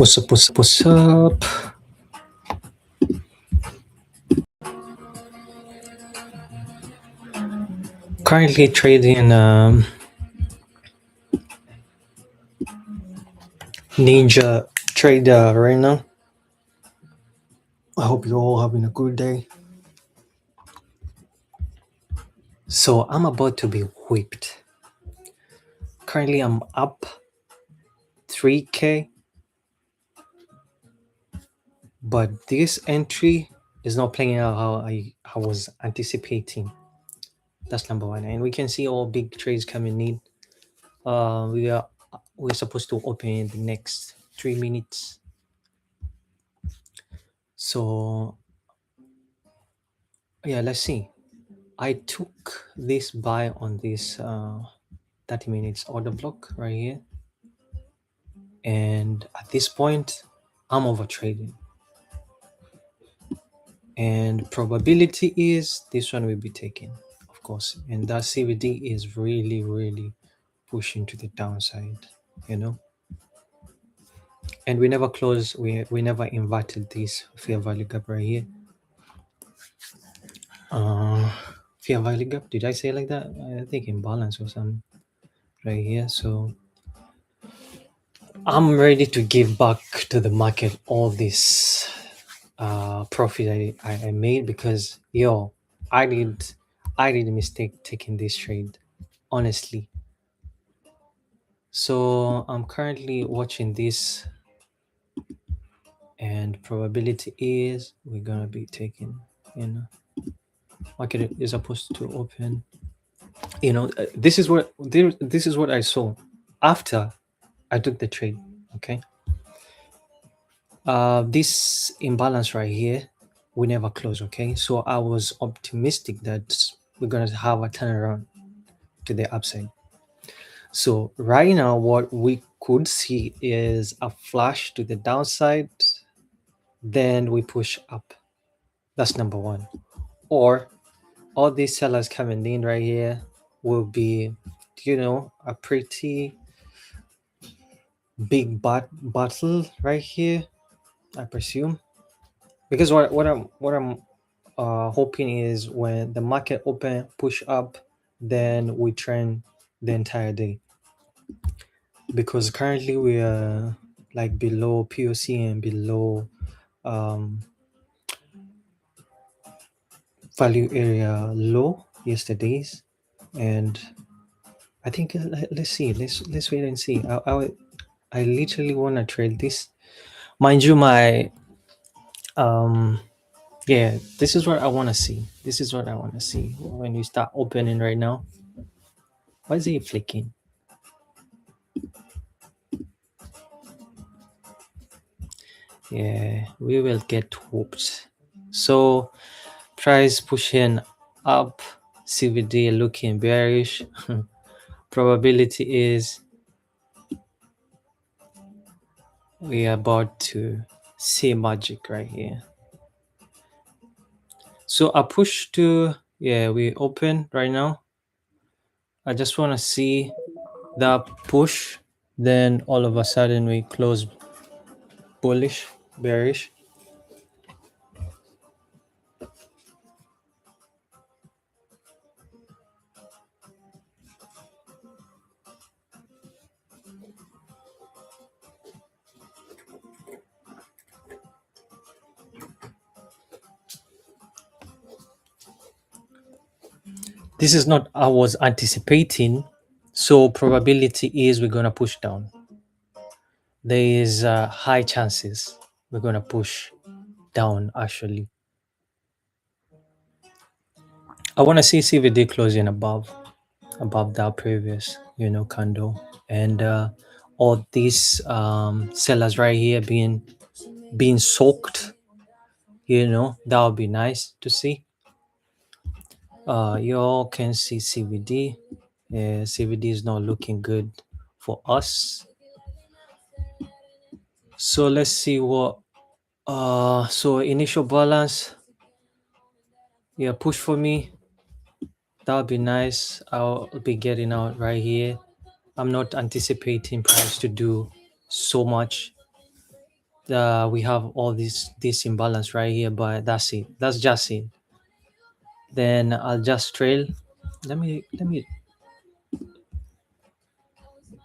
What's up? What's up? What's up? Currently trading NinjaTrader right now. I hope you're all having a good day. So I'm about to be whipped. Currently I'm up 3k, but this entry is not playing out how I was anticipating. That's number one. And we can see all big trades coming in. We're supposed to open in the next 3 minutes. So yeah, let's see. I took this buy on this 30 minutes order block right here, and at this point I'm over trading, and probability is this one will be taken, of course, and that CVD is really pushing to the downside, and we never close, we never inverted this fair value gap right here. Fair value gap, did I say like that? I think imbalance or something right here. So I'm ready to give back to the market all this profit I made, because I did a mistake taking this trade, honestly. So I'm currently watching this, and probability is we're gonna be taking, market is supposed to open. This is what I saw after I took the trade. Okay. This imbalance right here, we never close. Okay, so I was optimistic that we're gonna have a turnaround to the upside. So right now what we could see is a flash to the downside, then we push up. That's number one. Or all these sellers coming in right here will be a pretty big battle right here, I presume, because what I'm hoping is when the market open, push up, then we trend the entire day, because currently we are like below POC and below value area low yesterday's, and I think let's see, let's wait and see. I literally want to trade this, mind you. My yeah, this is what I want to see. This is what I want to see when we start opening right now. Why is it flicking? Yeah, we will get whooped. So price pushing up, CVD looking bearish. Probability is we are about to see magic right here. So I push to, we open right now. I just want to see that push, then all of a sudden we close bullish, bearish. This is not I was anticipating, so probability is we're gonna push down. There is high chances we're gonna push down. Actually, I want to see CVD closing above that previous candle, and all these sellers right here being soaked. That would be nice to see. You all can see CVD. CVD is not looking good for us. So let's see what. So initial balance. Yeah, push for me. That would be nice. I'll be getting out right here. I'm not anticipating price to do so much. We have all this imbalance right here, but that's it. That's just it. Then I'll just trail. Let me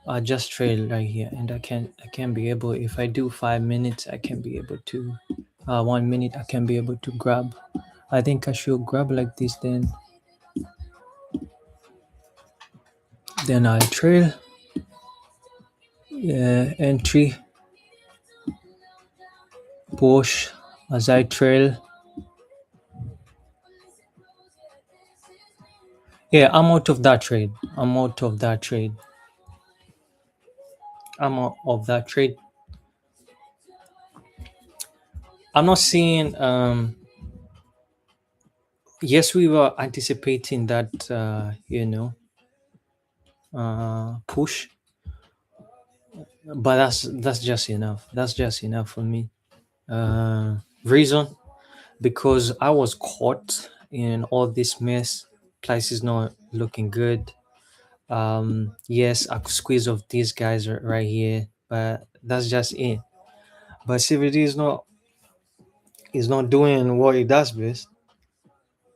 I'll just trail right here, and I can be able, if I do 5 minutes, I can be able to 1 minute I can be able to grab. I think I should grab like this, then I'll trail. Yeah, entry, push as I trail. Yeah, I'm out of that trade. I'm out of that trade. I'm out of that trade. I'm not seeing. Yes, we were anticipating that. Push, but that's just enough. That's just enough for me. Reason, because I was caught in all this mess. Price is not looking good. Yes, I could squeeze off these guys right here, but that's just it. But CVD is not doing what it does best.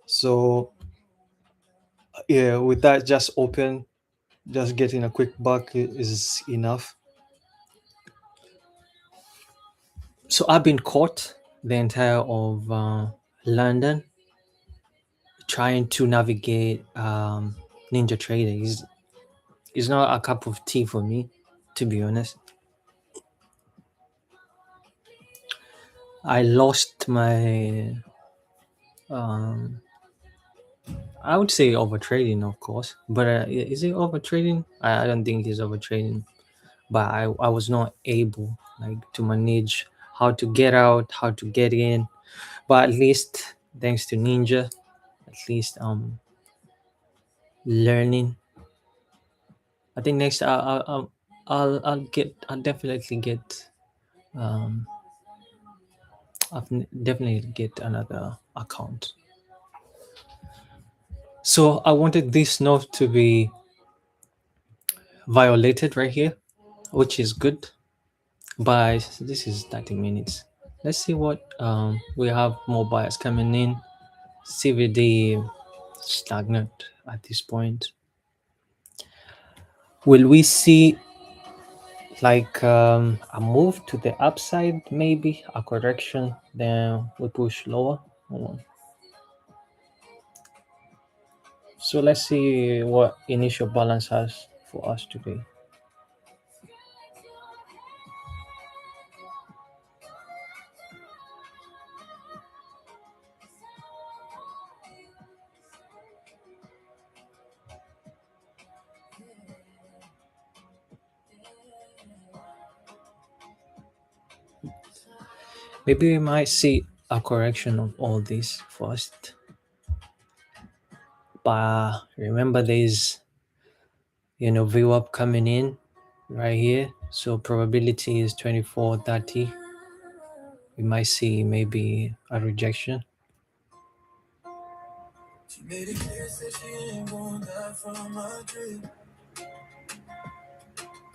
So yeah, with that just open, just getting a quick buck is enough. So I've been caught the entire of London trying to navigate NinjaTrader. Is not a cup of tea for me, to be honest. I lost my um, I would say overtrading, of course, but is it overtrading? I don't think it's overtrading, but I was not able like to manage how to get out, how to get in. But at least thanks to Ninja, at least learning. I think next I'll definitely get um definitely get another account. So I wanted this not to be violated right here, which is good. But this is 30 minutes. Let's see what we have more buyers coming in. CVD stagnant at this point. Will we see like a move to the upside, maybe a correction, then we push lower? So let's see what initial balance has for us today. Maybe we might see a correction of all this first. But remember, there's VWAP coming in right here. So probability is 24-30. We might see maybe a rejection. She made it clear, said she ain't going die from my drip.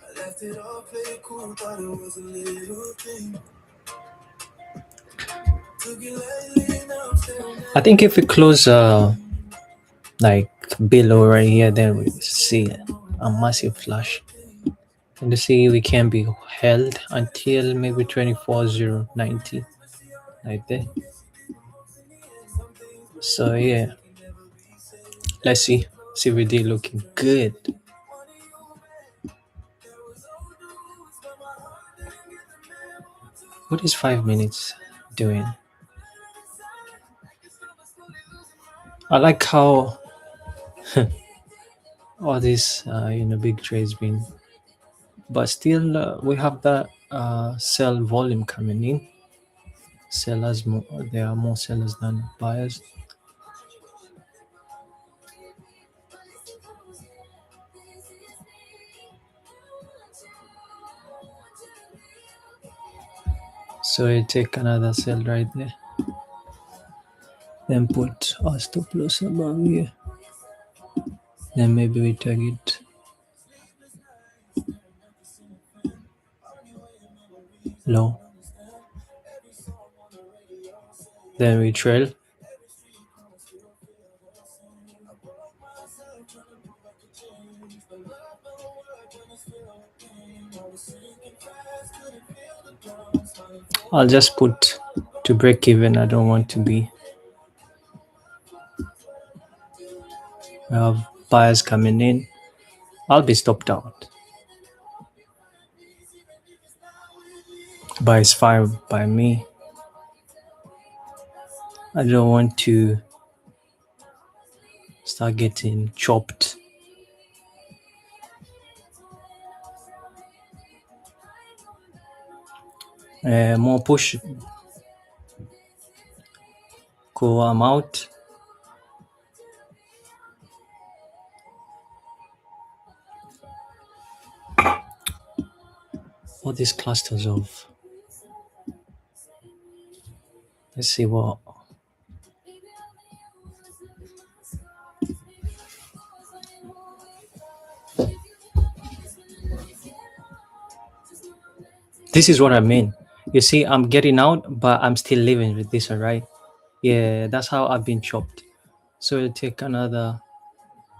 I left it all, play it cool, thought it was a little thing. Took it lightly, now I'm staring at I think if we close like below right here, then we see a massive flash. And to see we can be held until maybe 24,090 like that. So yeah, let's see. CVD looking good. What is 5 minutes doing? I like how all these big trades been, but still we have that sell volume coming in. Sellers, there are more sellers than buyers. So you take another sell right there. Then put our stop loss above here. Then maybe we target low. Then we trail. I'll just put to break even. I don't want to be buyers coming in. I'll be stopped out. But it's fine by me. I don't want to start getting chopped. More push. Cool, I'm out. All these clusters of. Let's see what. This is what I mean. You see, I'm getting out, but I'm still living with this, all right? Yeah, that's how I've been chopped. So we'll take another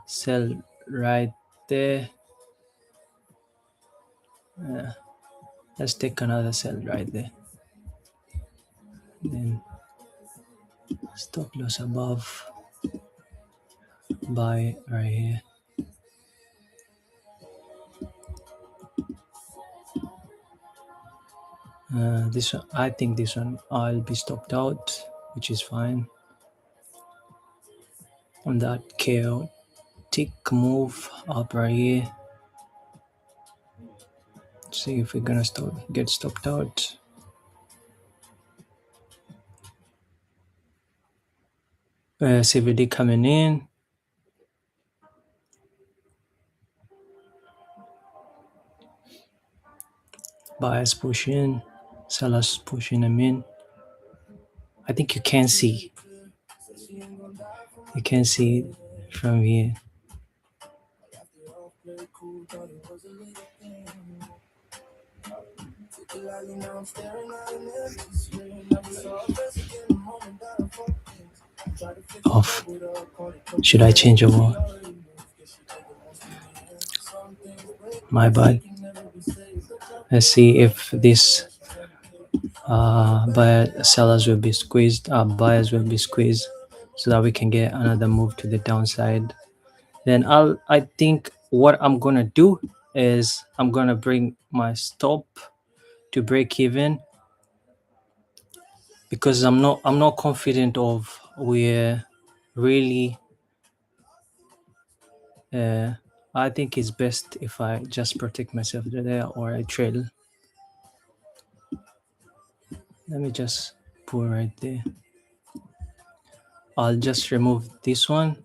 cell right there. Let's take another cell right there. Then stop loss above. Buy right here. This one, I think this one I'll be stopped out, which is fine. On that chaotic move up right here. See if we're gonna get stopped out. CVD coming in. Buyers push in. Sellers pushing them in. I think you can see. You can see from here. Off. Should I change over? My bad. Let's see if this sellers will be squeezed, buyers will be squeezed, so that we can get another move to the downside. Then I think what I'm gonna do is I'm gonna bring my stop to break even, because I'm not confident of we're really I think it's best if I just protect myself there or I trail. Let me just pull right there. I'll just remove this one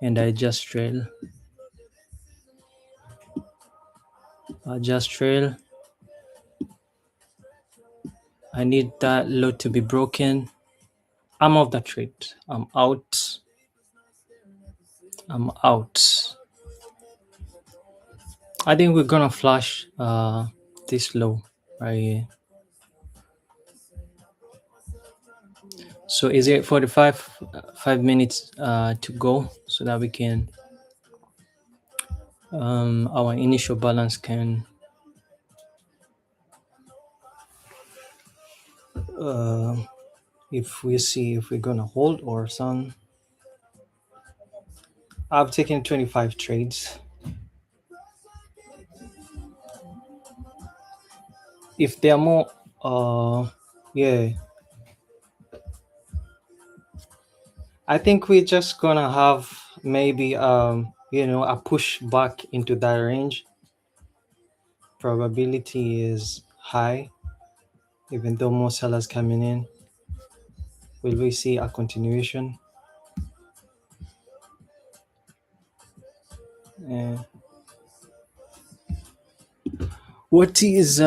and I just trail. I'll just trail. I need that load to be broken. I'm off the trade. I'm out. I'm out. I think we're gonna flash this low right here. So is it 5 minutes to go, so that we can our initial balance can if we see if we're gonna hold or some. I've taken 25 trades. If there are more yeah, I think we're just gonna have maybe a push back into that range. Probability is high, even though more sellers coming in. Will we see a continuation? What is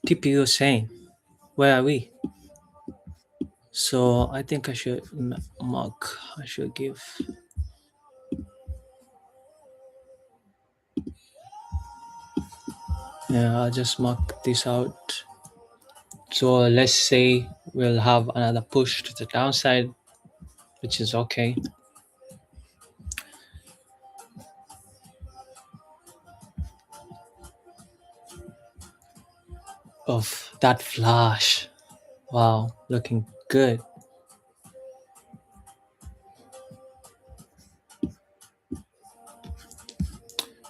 TPO saying? Where are we? So I think I should mark. I should give. Yeah, I'll just mark this out. So let's say we'll have another push to the downside, which is okay. Of that flash. Wow, looking good.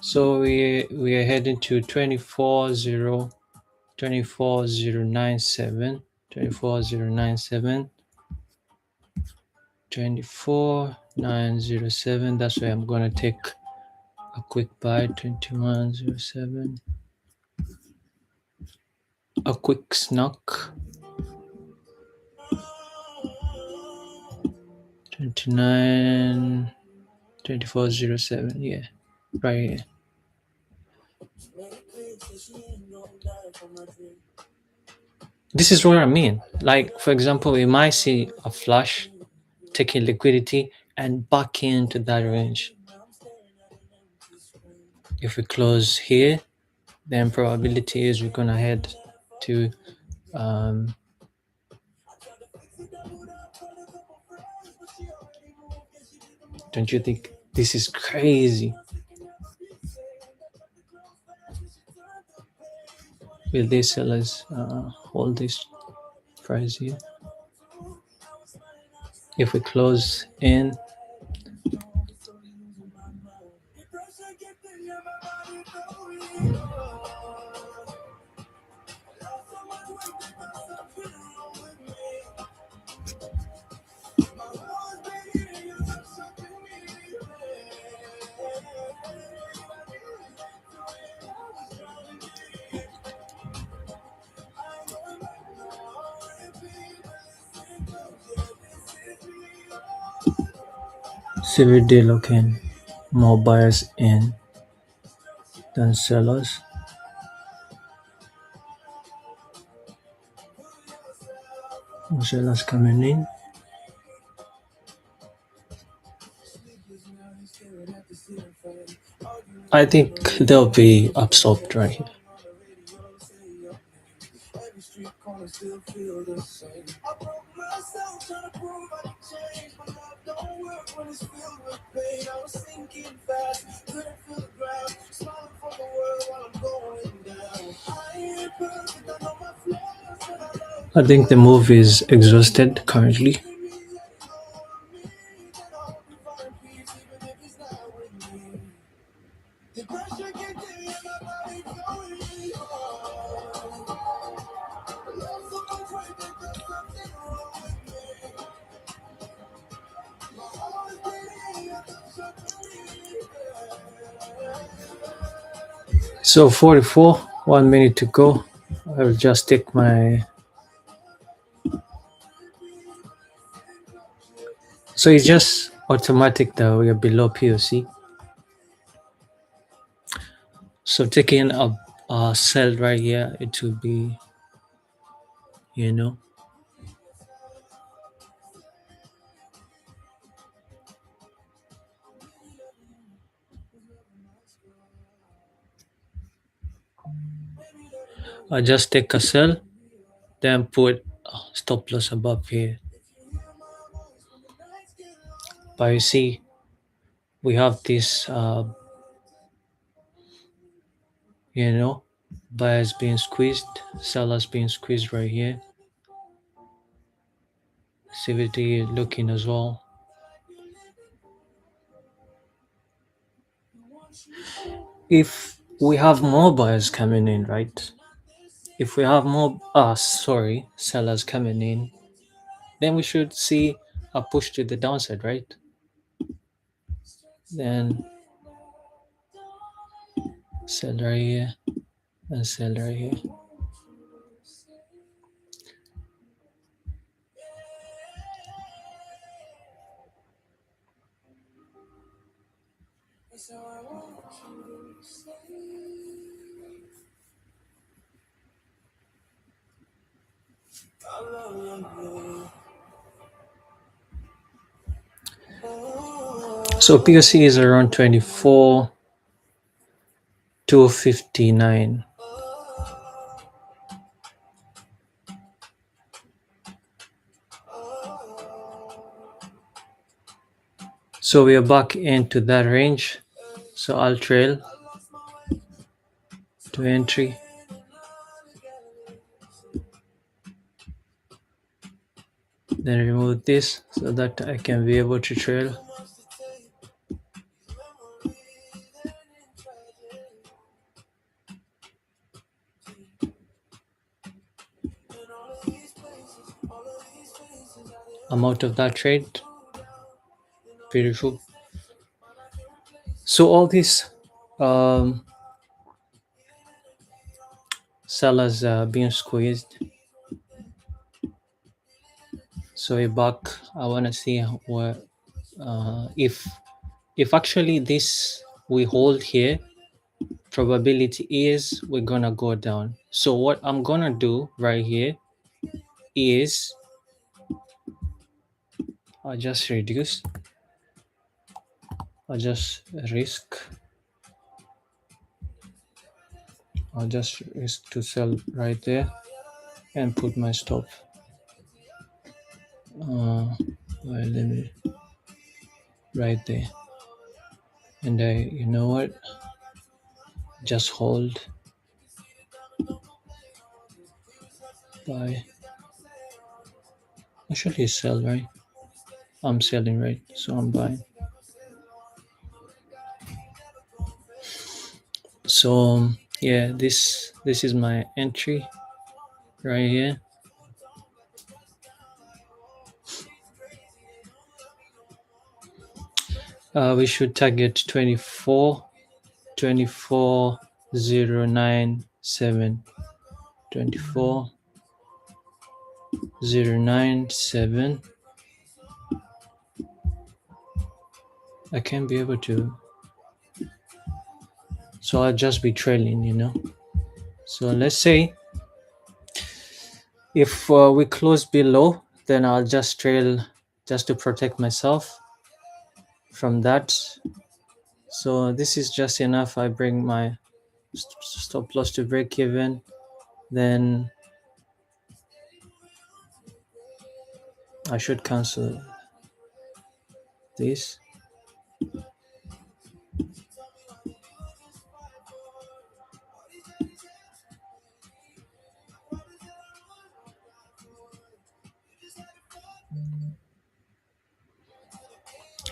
So we are heading to 24097, 24097, 24907. That's why I'm gonna take a quick buy. 2107, a quick snuck. 29 2407. Yeah, right here. This is what I mean. Like, for example, we might see a flash taking liquidity and back into that range. If we close here, then probability is we're gonna head to don't you think this is crazy? Will these sellers hold this price here? If we close in, CVD looking more buyers in than sellers. More sellers coming in. I think they'll be absorbed right here. I think the move is exhausted currently. So 44, 1 minute to go. I'll just take my. So it's just automatic that we are below POC. So taking a sell right here, it will be, you know, I just take a sell, then put stop loss above here. But you see, we have this, buyers being squeezed, sellers being squeezed right here. CVT looking as well. If we have more buyers coming in, right? If we have more, sellers coming in, then we should see a push to the downside, right? Then sell right here and sell right here. So POC is around 24 259. So we are back into that range. So I'll trail to entry. Then remove this so that I can be able to trail. I'm out of that trade. Beautiful. So all these sellers being squeezed. So we're back. I want to see what if actually this we hold here, probability is we're gonna go down. So what I'm gonna do right here is I just reduce, I just risk, I just risk to sell right there and put my stop. Well, let me right there, and you know what? Just hold. Buy. Actually, sell right. I'm selling right, so I'm buying. So yeah, this is my entry right here. We should target 24,097, 24,097. I can't be able to, so I'll just be trailing, you know. So let's say if we close below, then I'll just trail just to protect myself from that. So this is just enough. I bring my stop loss to break even, then I should cancel this.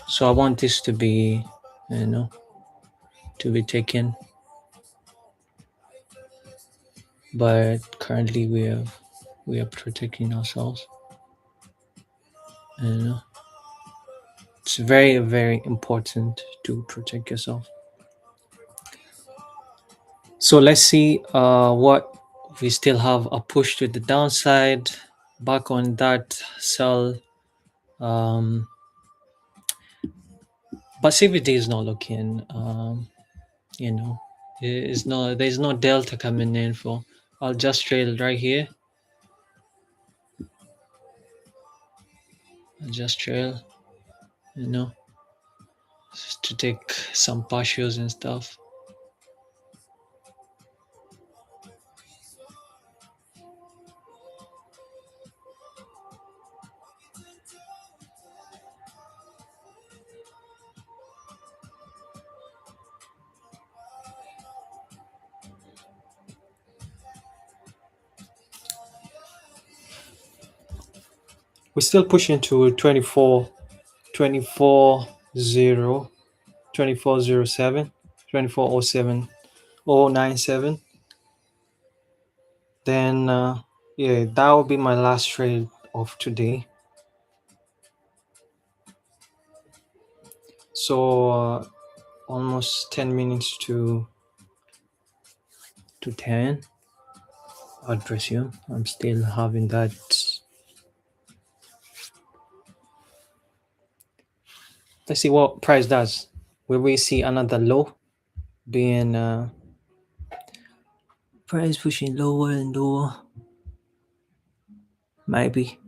So I want this to be, you know, to be taken, but currently we are protecting ourselves. You know, it's very very important to protect yourself. So let's see what we still have a push to the downside. Back on that sell, but CVD is not looking. You know, is no there's no delta coming in for. I'll just trail right here. I'll just trail, you know, just to take some partials and stuff. We're still pushing to 24, 24 0, 2407, 2407, 097. Then, yeah, that will be my last trade of today. So, almost 10 minutes to 10, I'd presume. I'm still having that. Let's see what price does. Will we see another low being price pushing lower and lower? Maybe.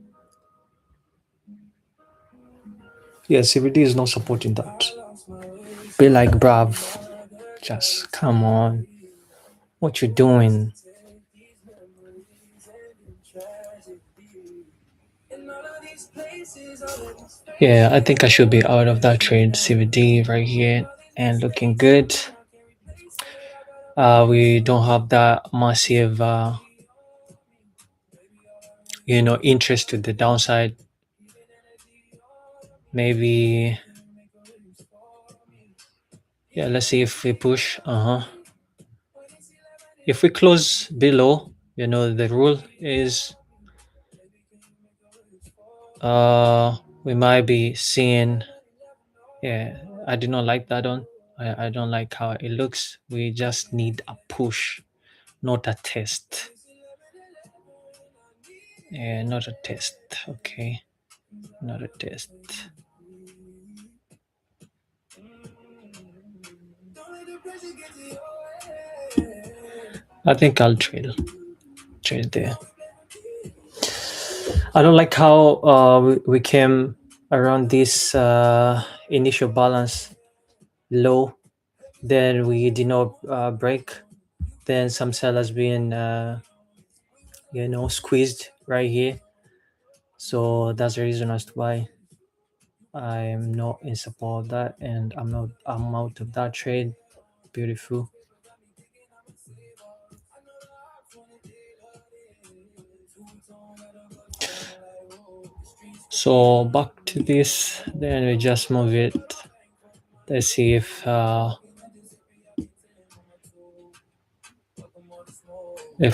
Yeah, CBD is not supporting that. Be like, bruv, just come on. What you doing? Yeah, I think I should be out of that trade. CVD right here and looking good. We don't have that massive, interest to the downside. Maybe, yeah. Let's see if we push. If we close below, the rule is, we might be seeing. Yeah, I do not like that one. I don't like how it looks. We just need a push, not a test. Yeah, not a test. Okay, not a test. I think I'll trade there. I don't like how we came around this initial balance low. Then we did not break. Then some sellers being squeezed right here. So that's the reason as to why I'm not in support of that, and I'm out of that trade. Beautiful. So back to this, then we just move it. Let's see if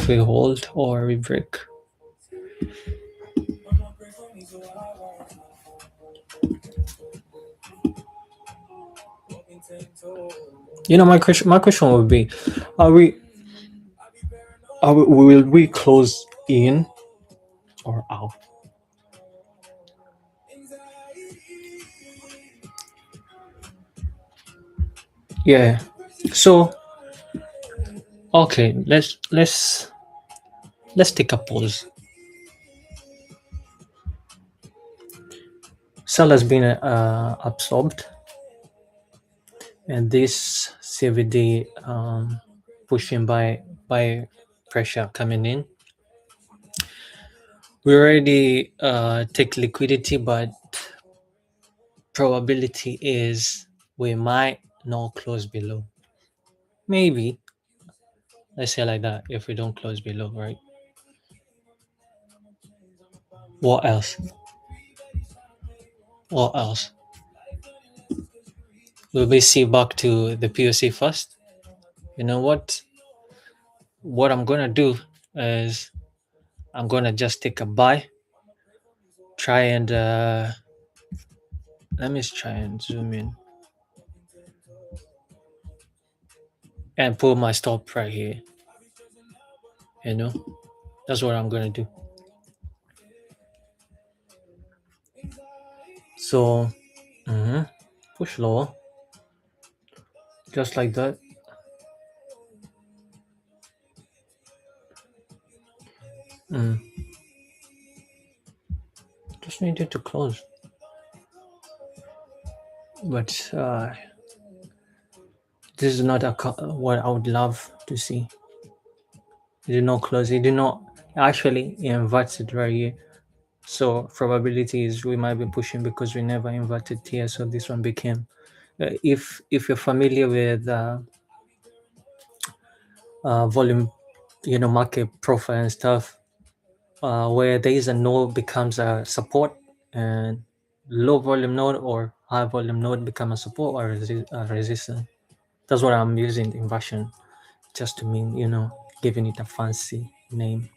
we hold or we break. My question would be, are we will we close in or out? Yeah. So okay, let's take a pause. Cell has been absorbed, and this CVD pushing by pressure coming in. We already take liquidity, but probability is we might not close below. Maybe, let's say like that. If we don't close below, right? What else? What else? Will we see back to the POC first? You know what? What I'm gonna do is I'm gonna just take a buy. Try and let me try and zoom in and pull my stop right here. You know, that's what I'm gonna do. So, push lower, just like that. Mm. Just needed to close, but this is not what I would love to see. It did not close. It did not actually invert it right here. So probability is we might be pushing because we never inverted here. So this one became. If you're familiar with volume, market profile and stuff, where there is a node becomes a support, and low volume node or high volume node become a support or a resistance. That's what I'm using inversion just to mean, giving it a fancy name.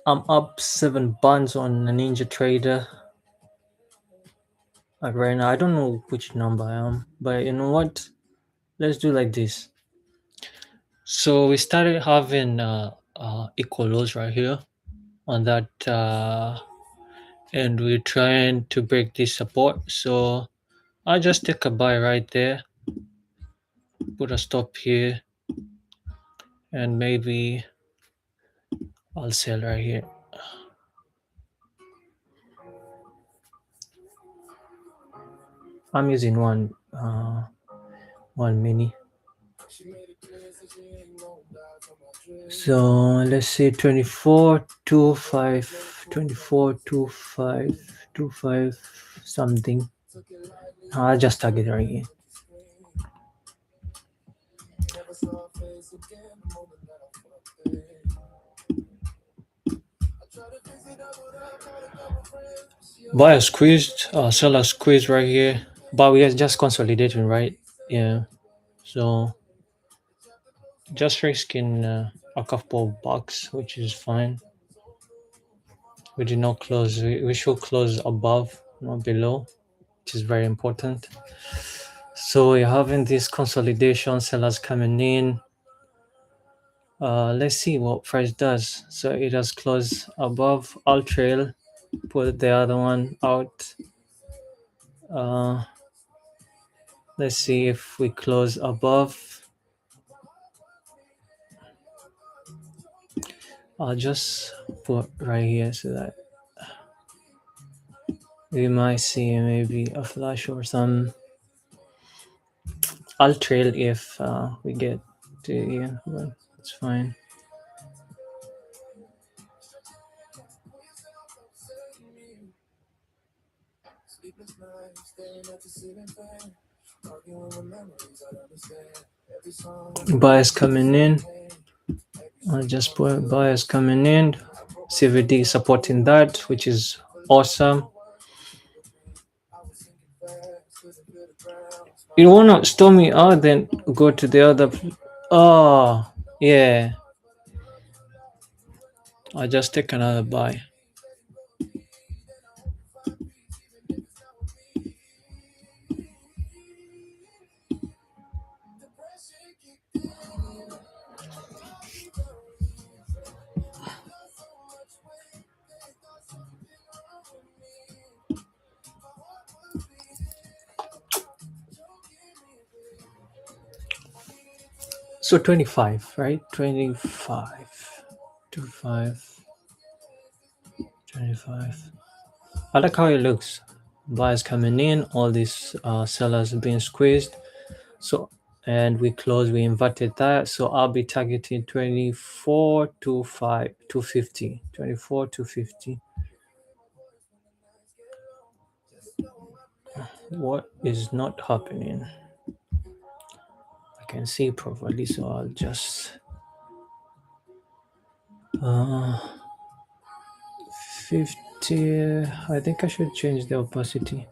I'm up 7 buns on a NinjaTrader right now. I don't know which number I am, but you know what? Let's do like this. So we started having equal lows right here on that, and we're trying to break this support. So I'll just take a buy right there, put a stop here, and maybe I'll sell right here. I'm using one mini. So let's say 24 to 5, 24 to 5 to 5 something. I'll just target right here. Buyer squeezed, seller squeezed right here, but we are just consolidating, right? Yeah. So just risking a couple of bucks, which is fine. We did not close. We should close above, not below, which is very important. So we're having this consolidation, sellers coming in. Let's see what price does. So it has closed above. I'll trail, put the other one out. Uh, let's see if we close above. I'll just put right here so that we might see maybe a flash or some. I'll trail if we get to here, but it's fine. Buyers coming in. I'll just put buyers coming in. CVD supporting that, which is awesome. You wanna storm me out, then go to the other. Oh, yeah. I'll just take another buy. So 25, right? 25. 25. 25. I like how it looks. Buyers coming in, all these sellers being squeezed. So, and we close, we inverted that. So I'll be targeting 24 to 5, 250. 24 to 50. What is not happening? I can see properly, so I'll just 50. I think I should change the opacity.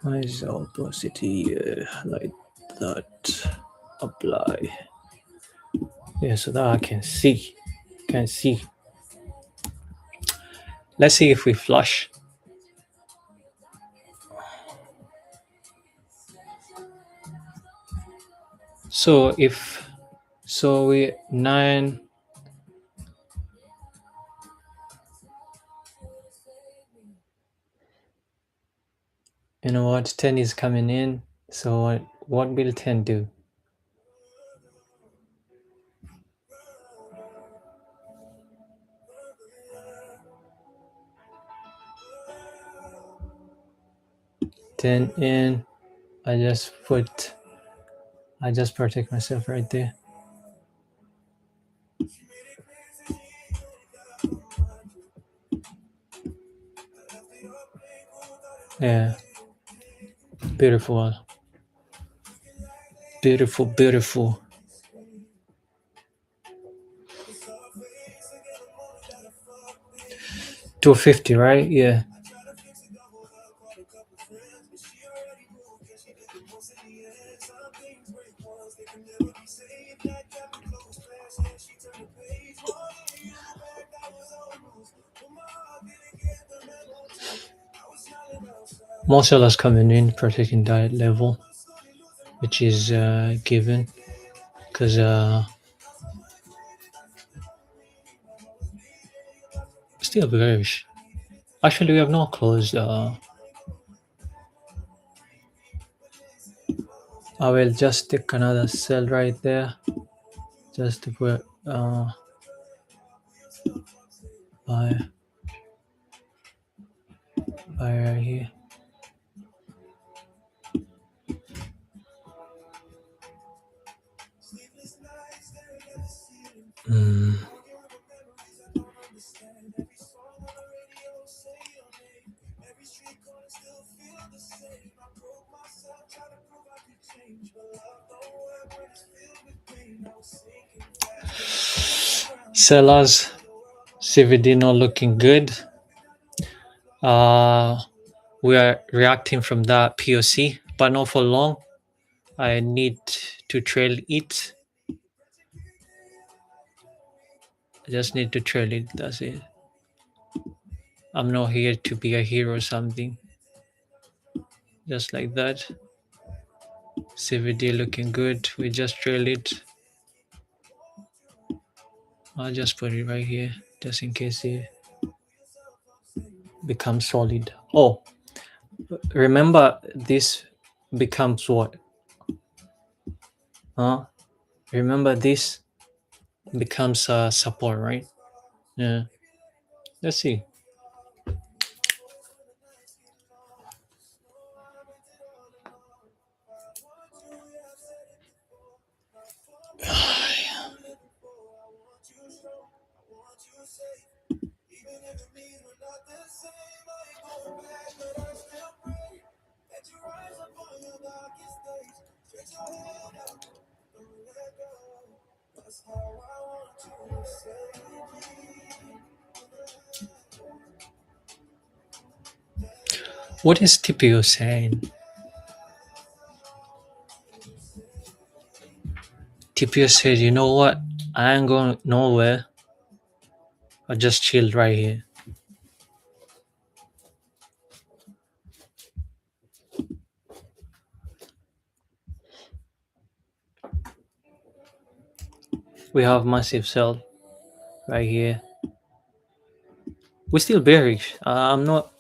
Why is the opacity like that? Apply. Yeah, so that I can see. Can see. Let's see if we flush. So if so we 9. You know what? 10 is coming in. So what will 10 do? Ten in. I just protect myself right there. Yeah. Beautiful. Beautiful, beautiful. 250, right? Yeah. More sellers coming in, protecting that level, which is given because still bearish. Actually, we have not closed. I will just take another sell right there, just to put buy right here. Mm. Sellers, CVD not looking good. We are reacting from that POC, but not for long. I need to trail it. I just need to trail it. That's it. I'm not here to be a hero or something. Just like that. CVD looking good. We just trail it. I'll just put it right here, just in case it becomes solid. Oh, remember this becomes what? Huh? Remember this becomes support, right? Yeah. Let's see. What is TPO saying? TPO said, you know what? I ain't going nowhere. I just chilled right here. We have massive sell right here. We're still bearish. I'm not.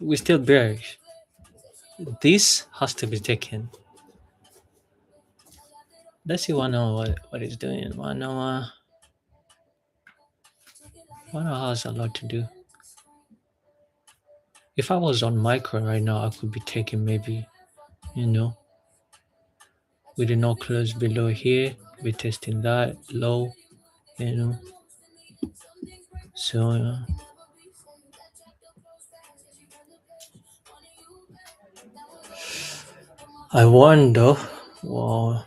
We're still bearish. This has to be taken. Let's see 1 hour what it's doing. 1 hour. 1 hour has a lot to do. If I was on micro right now, I could be taking maybe, we did not close below here. We're testing that low, you know. So I wonder. Well,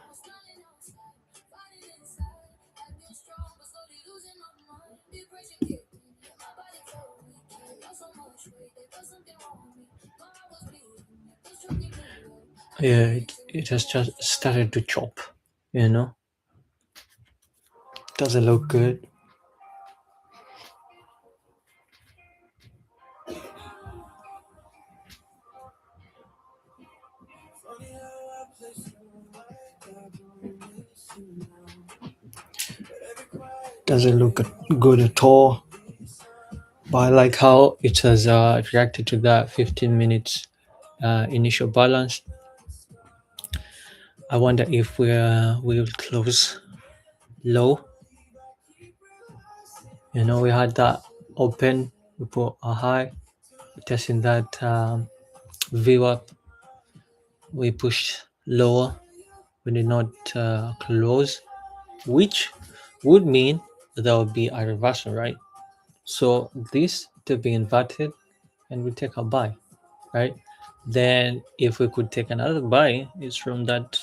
yeah, it has just started to chop. Doesn't look good. Doesn't look good at all. But I like how it has reacted to that 15 minutes initial balance. I wonder if we will close low. We had that open. We put a high. We're testing that VWAP. We pushed lower. We did not close, which would mean there will be a reversal, right? So this to be inverted, and we take a buy, right? Then if we could take another buy, it's from that.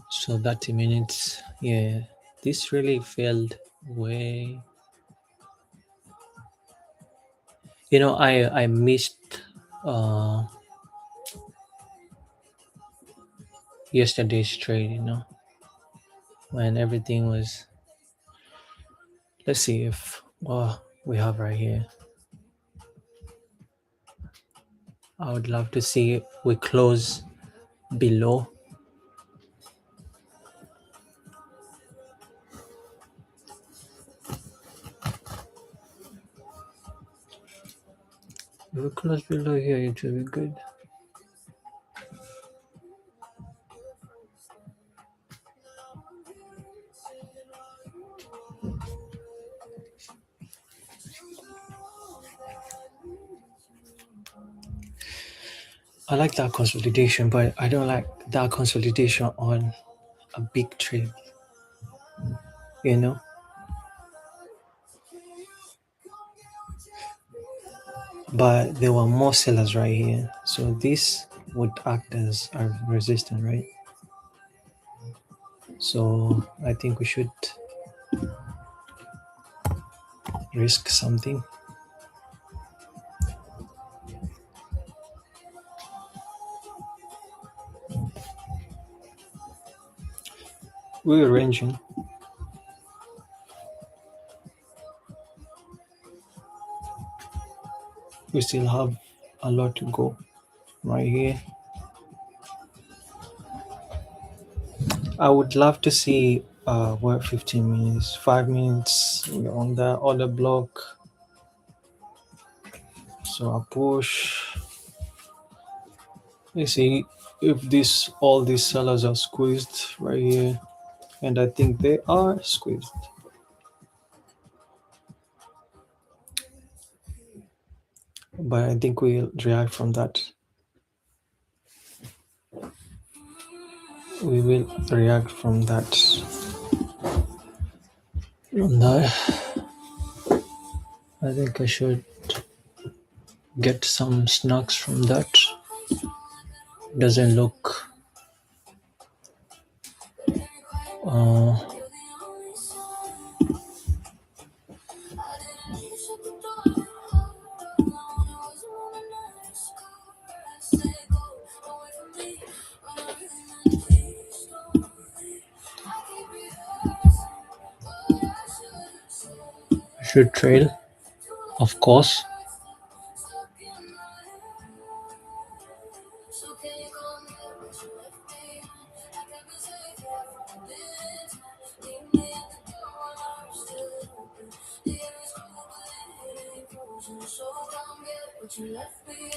So 30 minutes, yeah. This really failed way. I missed yesterday's trade, when everything was. Let's see if we have right here. I would love to see we close below. If we close below here, it will be good. I like that consolidation, but I don't like that consolidation on a big trade, you know. But there were more sellers right here, so this would act as a resistance, right? So I think we should risk something. We're ranging. We still have a lot to go right here. I would love to see what 15 minutes, 5 minutes we're on the other block. So I push. Let's see if this all these sellers are squeezed right here. And I think they are squeezed. But I think we'll react from that. We will react from that. From that, I think I should get some snacks from that. Doesn't look uh, should trail, of course.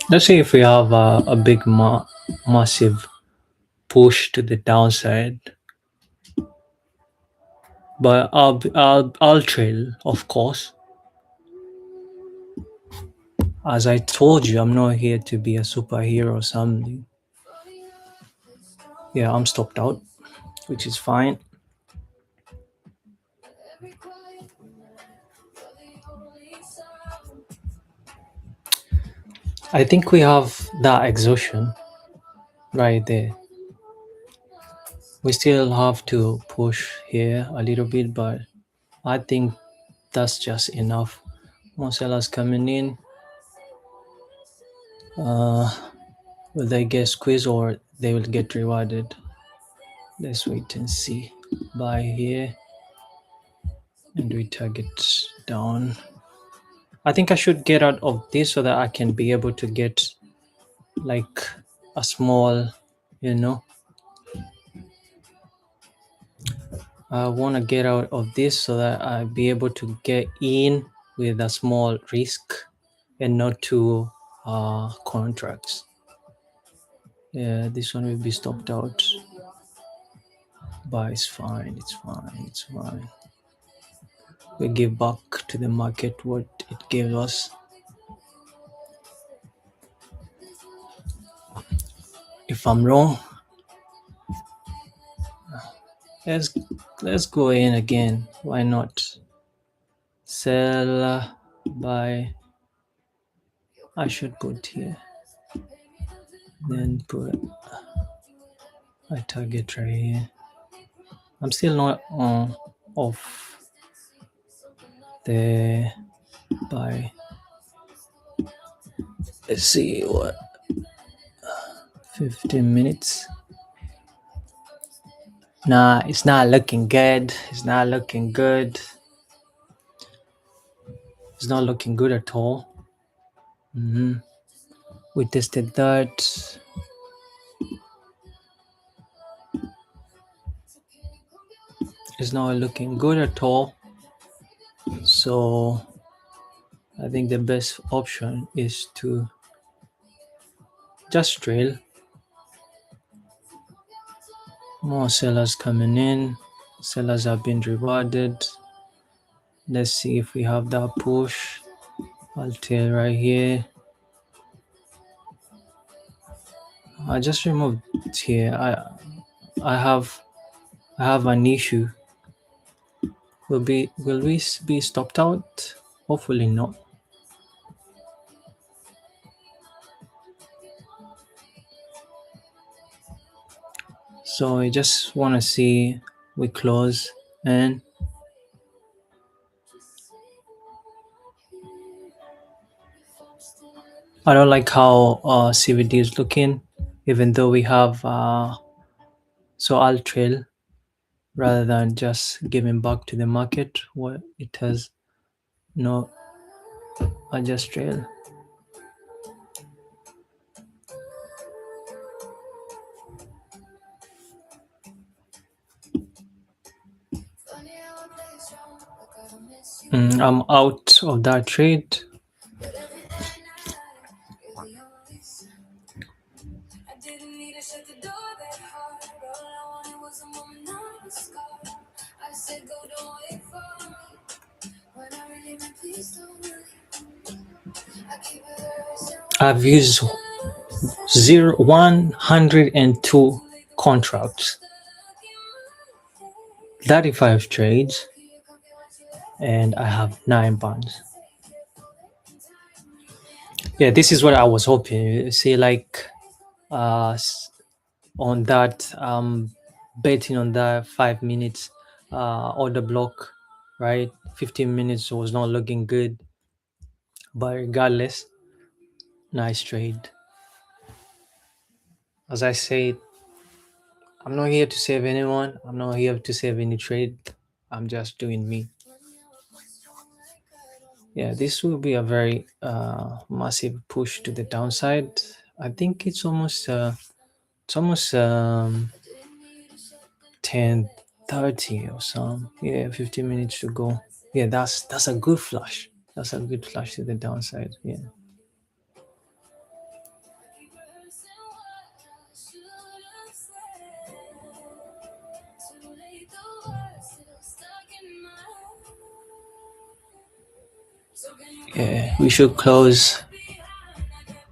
Let's see if we have a big massive push to the downside. But I'll trail, of course. As I told you, I'm not here to be a superhero or something. Yeah, I'm stopped out, which is fine. I think we have that exhaustion right there. We still have to push here a little bit, but I think that's just enough. More sellers coming in. Will they get squeezed or they will get rewarded? Let's wait and see. Buy here and we target down. I think I should get out of this so that I can be able to get like a small, you know. I want to get out of this so that I be able to get in with a small risk and not two contracts. Yeah, this one will be stopped out, but it's fine. It's fine. It's fine. We give back to the market what it gave us. If I'm wrong, let's let's go in again. Why not? Sell, buy. I should put here. Then put a target right here. I'm still not off the buy. Let's see what 15 minutes. Nah, it's not looking good. It's not looking good. It's not looking good at all. We tested that. It's not looking good at all. So I think the best option is to just trail. More sellers coming in. Sellers have been rewarded. Let's see if we have that push. I'll tail right here. I just removed it here. I have I have an issue. Will we be stopped out? Hopefully not. So I just want to see we close, and I don't like how CVD is looking, even though we have so I'll trail rather than just giving back to the market what it has. No, I just trail. I'm out of that trade. I've used 102 contracts, 35 trades, and I have 9 bonds. Yeah, this is what I was hoping. See, like on that betting on that 5 minutes order block, right? 15 minutes was not looking good, but regardless, nice trade. As I said, I'm not here to save anyone. I'm not here to save any trade. I'm just doing me. Yeah, this will be a very massive push to the downside. I think it's almost 10:30 or some. Yeah, 15 minutes to go. Yeah, that's a good flush. That's a good flush to the downside. Yeah. Yeah, we should close.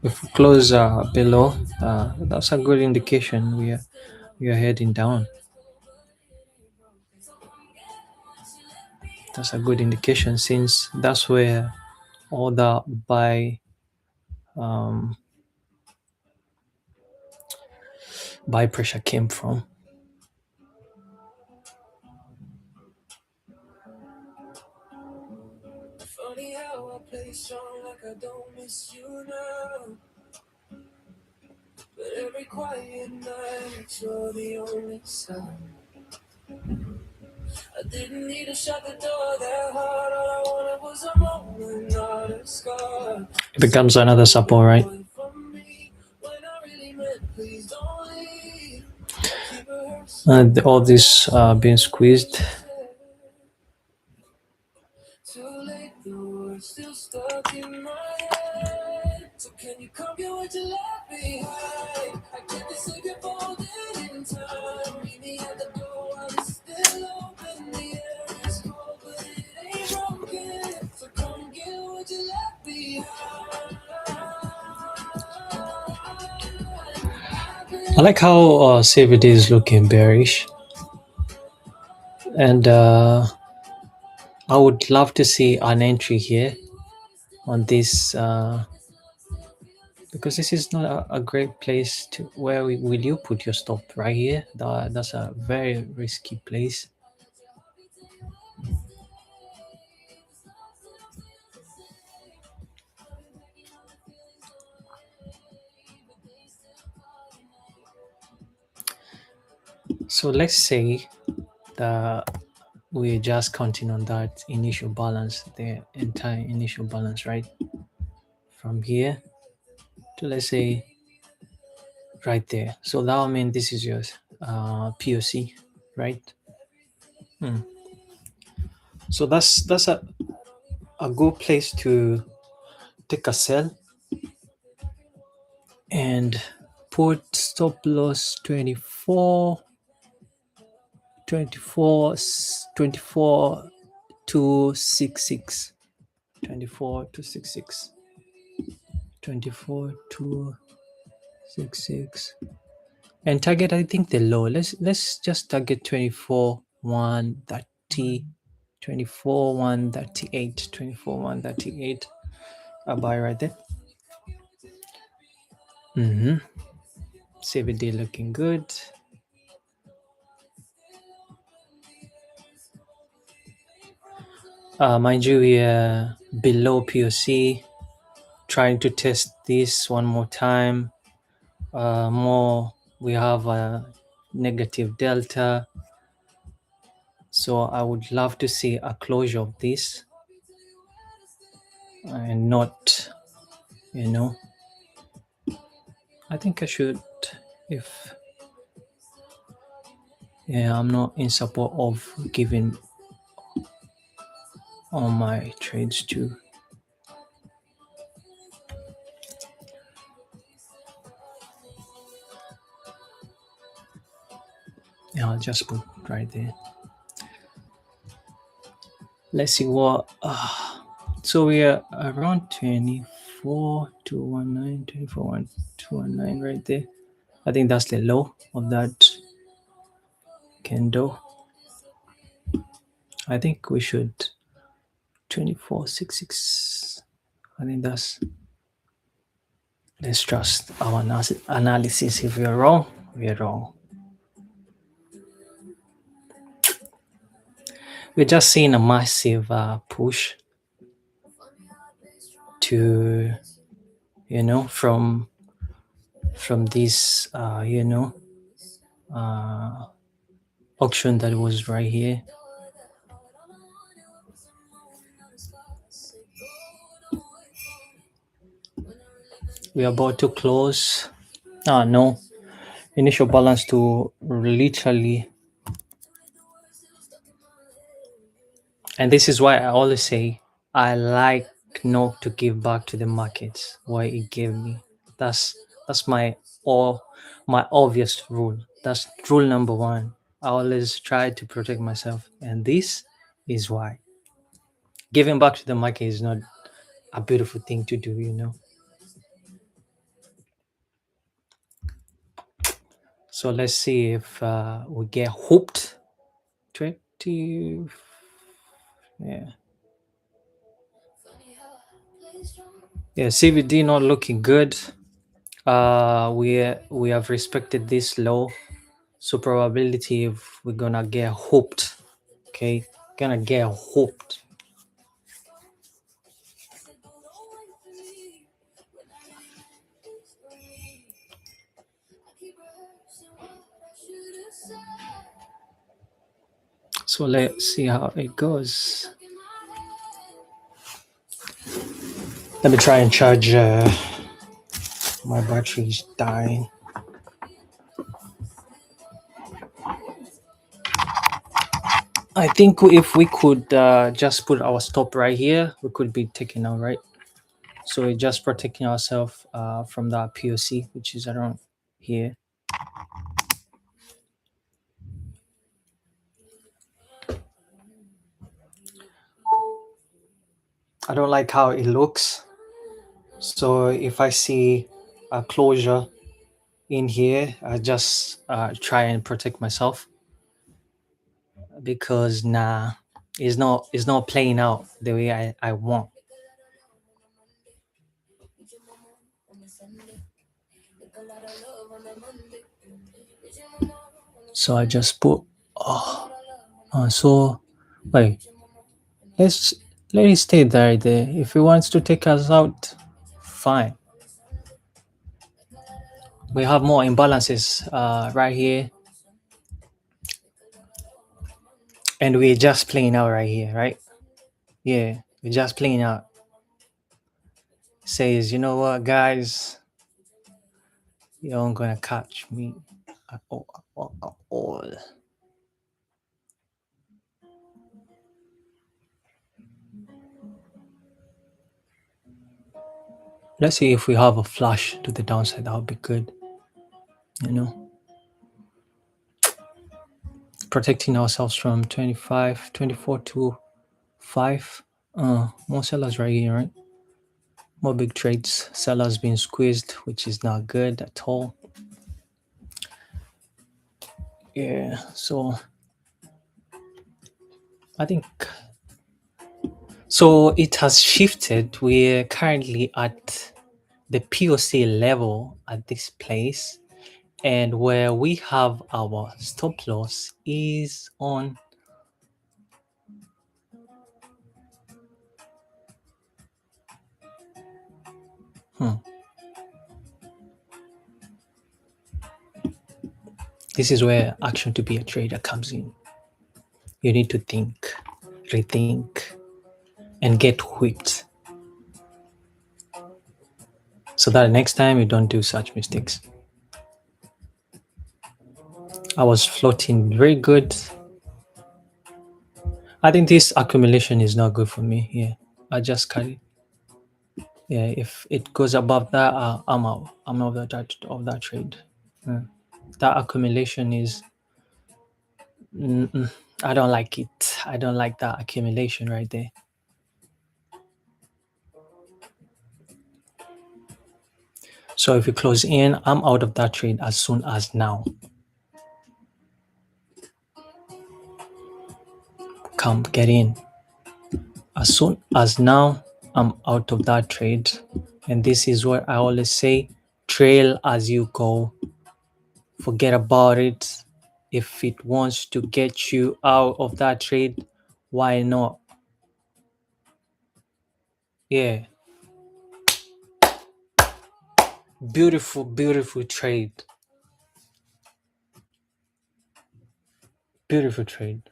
If we close below, that's a good indication we are heading down. That's a good indication since that's where all the buy pressure came from. Funny how I play strong like I don't miss you now. But every quiet night, you're the only sound. I didn't need to shut the door that hard. All I wanted was a moment, not a scar. It becomes another support, right? And all this being squeezed. Too late, the words still stuck in my head. So can you come get what you left behind? I can't be sleeping folded in time. Meet me at the door while it's still open. The air is cold, but it ain't broken. So come get what you left behind. I like how CVD is looking bearish, and I would love to see an entry here on this because this is not a great place to where will you put your stop right here. That's a very risky place. So let's say that we're just counting on that initial balance, the entire initial balance, right? From here to, let's say, right there. So that will mean this is your POC, right? So that's a good place to take a sell and put stop loss 24 to 66, 24 to 66, 24 to 66. And target, I think the low. Let's just target 24 130, 24 138, 24 138. A buy right there. CBD looking good. Mind you, we are below POC. Trying to test this one more time. We have a negative delta. So I would love to see a closure of this and not, I think I should, if, I'm not in support of giving all my trades to. Yeah, I'll just put right there. Let's see what, so we are around 24 219, 24 219 right there. I think that's the low of that candle. I think we should 24.66. I think that's, let's trust our analysis. If we are wrong, we are wrong. We're just seeing a massive push to, from this, auction that was right here. We are about to close. No. Initial balance to literally. And this is why I always say I like not to give back to the markets what it gave me. That's my obvious rule. That's rule number one. I always try to protect myself, and this is why. Giving back to the market is not a beautiful thing to do. So let's see if we get hooked. 20. Yeah. Yeah, CVD not looking good. We have respected this low, so probability if we're gonna get hooked. Okay, gonna get hooked. So let's see how it goes. Let me try and charge. My battery is dying. I think if we could just put our stop right here, we could be taking out, right? So we're just protecting ourselves from that POC, which is around here. I don't like how it looks. So if I see a closure in here, I just try and protect myself, because it's not playing out the way I want. So I just put so wait, let it stay there. If he wants to take us out, fine. We have more imbalances right here, and we're just playing out right here, right? Yeah, we're just playing out. Says, you know what, guys, you aren't gonna catch me at all. Let's see if we have a flush to the downside. That would be good. Protecting ourselves from 24 to 5. More sellers right here, right? More big trades. Sellers being squeezed, which is not good at all. Yeah, so I think so. It has shifted. We're currently at the POC level at this place, and where we have our stop loss is on this is where action to be a trader comes in. You need to think, rethink, and get whipped so that next time you don't do such mistakes. I was floating very good. I think this accumulation is not good for me. Yeah, I just cut it. Yeah, if it goes above that, I'm out. I'm out of that trade. Yeah. That accumulation is, mm-mm, I don't like it. I don't like that accumulation right there. So if you close in, I'm out of that trade as soon as now. Come, get in. As soon as now, I'm out of that trade. And this is what I always say, trail as you go. Forget about it. If it wants to get you out of that trade, why not? Yeah. Beautiful, beautiful trade. Beautiful trade.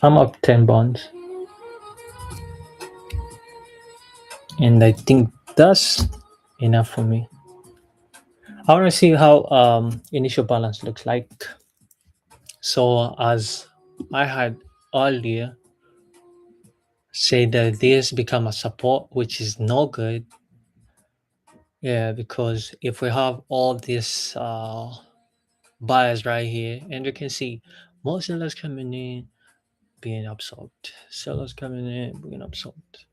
I'm up 10 bonds. And I think that's enough for me. I want to see how initial balance looks like. So as I had earlier said that this become a support, which is no good. Yeah, because if we have all this buyers right here, and you can see more sellers coming in, being absorbed. Sellers coming in, being absorbed.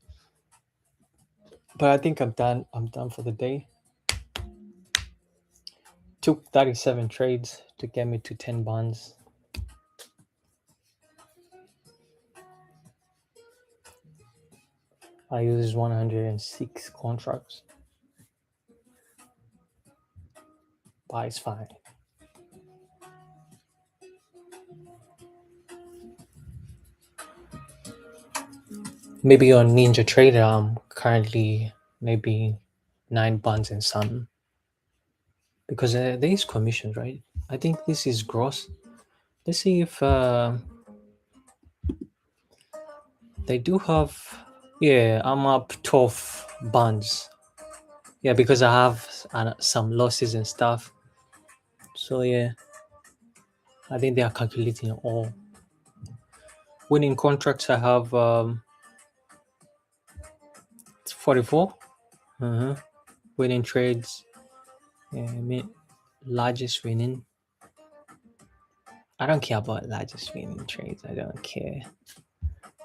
But I think I'm done. I'm done for the day. Took 37 trades to get me to 10 bonds. I used 106 contracts. But it's fine. Maybe on NinjaTrader, I'm currently maybe 9 bonds and some. Because there is commission, right? I think this is gross. Let's see if they do have. Yeah, I'm up 12 bonds. Yeah, because I have some losses and stuff. So yeah, I think they are calculating all. Winning contracts, I have 44. Winning trades, yeah, largest winning. I don't care about largest winning trades. I don't care.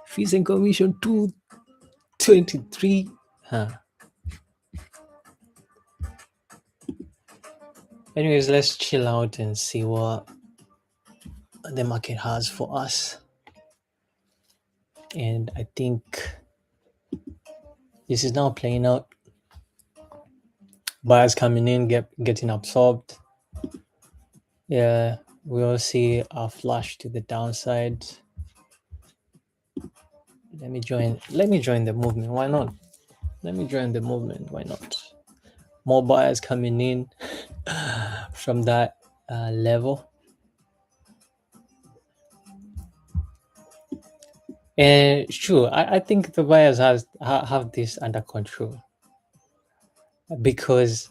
Fees and commission 223. Anyways, let's chill out and see what the market has for us. And I think this is now playing out. Buyers coming in, getting absorbed. Yeah, we'll see a flash to the downside. Let me join the movement. Why not? Let me join the movement. Why not? More buyers coming in from that level. And sure, I think the buyers have this under control because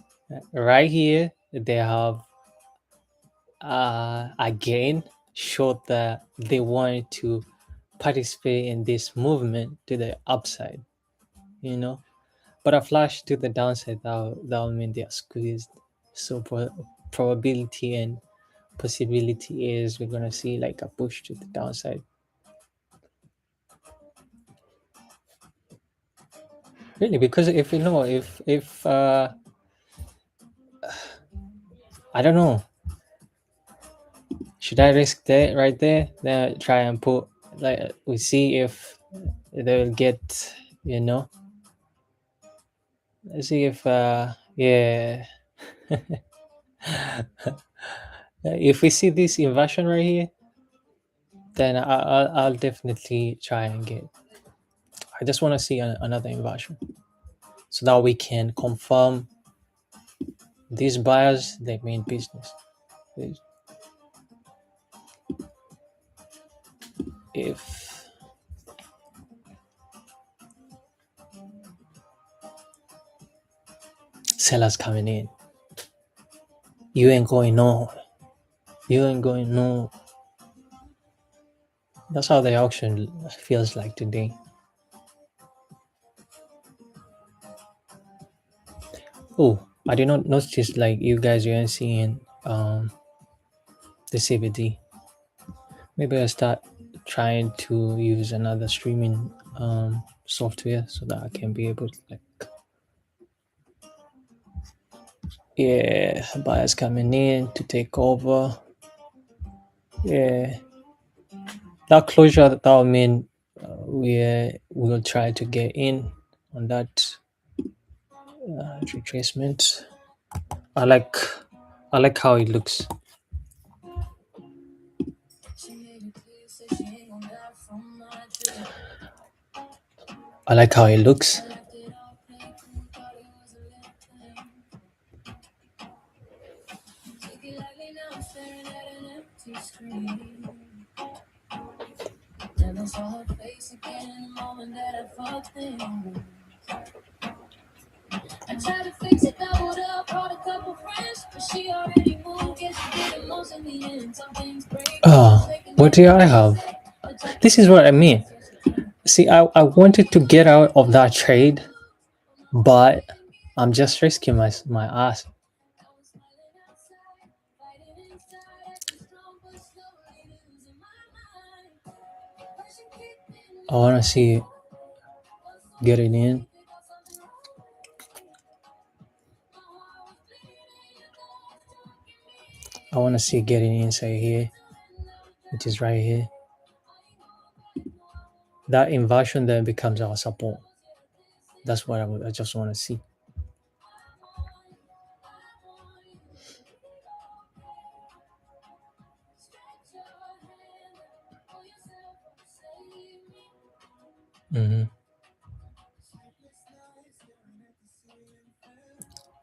right here they have again showed that they wanted to participate in this movement to the upside, but a flash to the downside that will mean they are squeezed. So probability and possibility is we're gonna see like a push to the downside. Really, because if you know, if I don't know, should I risk that right there? Then try and put like we see if they'll get, you know. Let's see if yeah. If we see this inversion right here, then I'll definitely try and get. I just want to see another inversion so that we can confirm these buyers they mean business. If sellers coming in, you ain't going no. You ain't going no. That's how the auction feels like today. Oh, I did not notice like you guys weren't seeing the CBD. Maybe I'll start trying to use another streaming software so that I can be able to like, yeah, buyers coming in to take over. Yeah, that closure that will mean we will try to get in on that retracement. I like how it looks. I like how it looks. I tried to fix it, doubled up, brought a couple friends, but she already moved. Guess she did the most in the end. Some things break. What do I have? This is what I mean. See, I wanted to get out of that trade, but I'm just risking my ass. I want to see getting in. I want to see getting inside here, which is right here. That inversion then becomes our support. That's what I just want to see.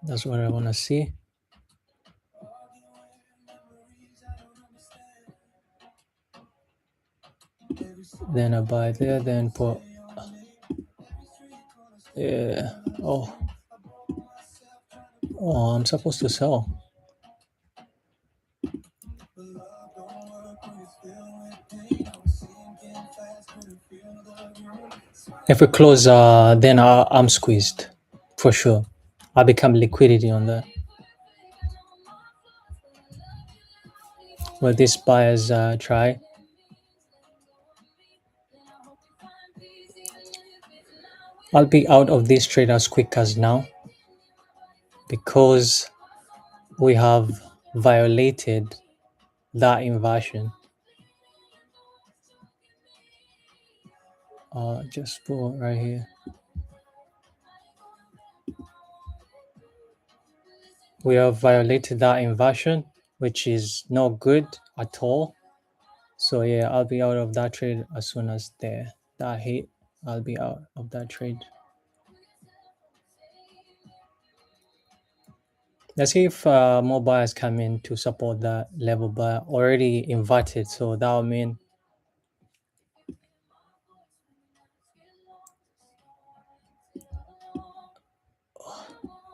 That's what I want to see. Then I buy there, then put, yeah, oh, I'm supposed to sell. If we close, then I'm squeezed, for sure. I become liquidity on that. Well, these buyers try. I'll be out of this trade as quick as now because we have violated that inversion. Just put right here. We have violated that inversion, which is not good at all. So yeah, I'll be out of that trade as soon as that hit. I'll be out of that trade. Let's see if more buyers come in to support that level, but already inverted. So that will mean,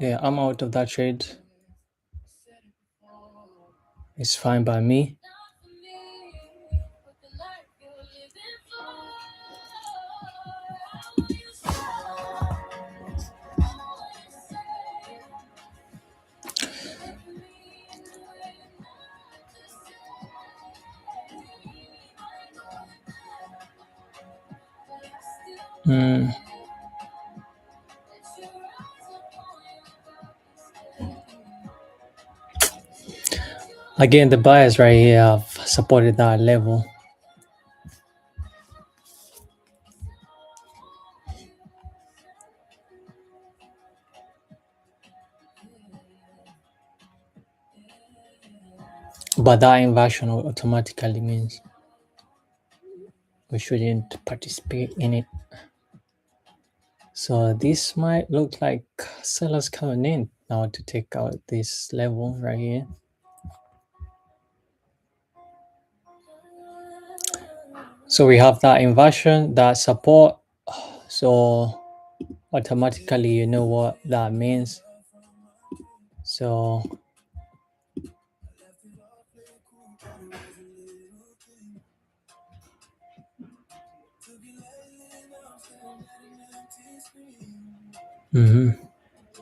yeah, I'm out of that trade. It's fine by me. Mm. Again, the buyers right here have supported that level. But that inversion automatically means we shouldn't participate in it. So this might look like sellers coming in now to take out this level right here. So we have that inversion, that support. So automatically you know what that means. So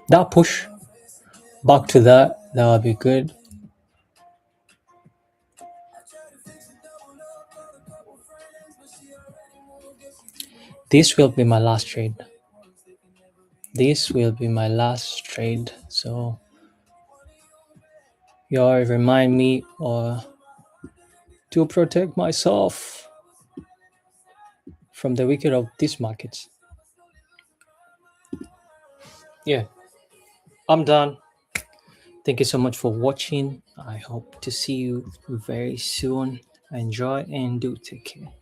that push back to that would be good. This will be my last trade. This will be my last trade. So you all remind me or to protect myself from the wicked of these markets. Yeah, I'm done. Thank you so much for watching. I hope to see you very soon. Enjoy and do take care.